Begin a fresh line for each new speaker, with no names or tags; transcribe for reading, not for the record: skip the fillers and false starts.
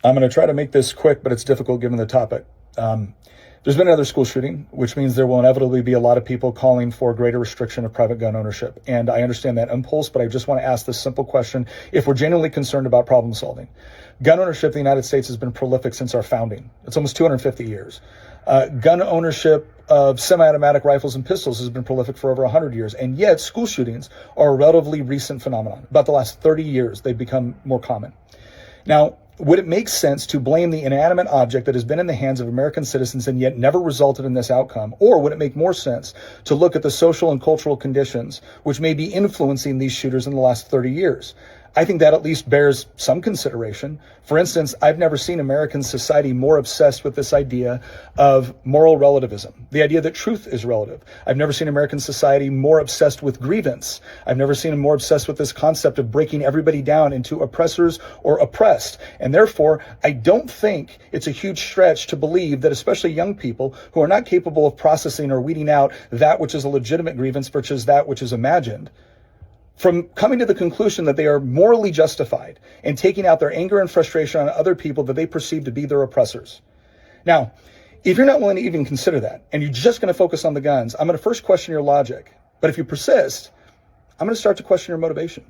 I'm going to try to make this quick, but it's difficult given the topic. There's been another school shooting, which means there will inevitably be a lot of people calling for greater restriction of private gun ownership. And I understand that impulse, but I just want to ask this simple question. If we're genuinely concerned about problem solving, gun ownership in the United States has been prolific since our founding. It's almost 250 years. Gun ownership of semi-automatic rifles and pistols has been prolific for over 100 years. And yet school shootings are a relatively recent phenomenon. About the last 30 years, they've become more common. Now, would it make sense to blame the inanimate object that has been in the hands of American citizens and yet never resulted in this outcome? Or would it make more sense to look at the social and cultural conditions which may be influencing these shooters in the last 30 years? I think that at least bears some consideration. For instance, I've never seen American society more obsessed with this idea of moral relativism, the idea that truth is relative. I've never seen American society more obsessed with grievance. I've never seen them more obsessed with this concept of breaking everybody down into oppressors or oppressed. And therefore, I don't think it's a huge stretch to believe that especially young people who are not capable of processing or weeding out that which is a legitimate grievance versus that which is imagined, from coming to the conclusion that they are morally justified in taking out their anger and frustration on other people that they perceive to be their oppressors. Now, if you're not willing to even consider that, and you're just going to focus on the guns, I'm going to first question your logic. But if you persist, I'm going to start to question your motivation.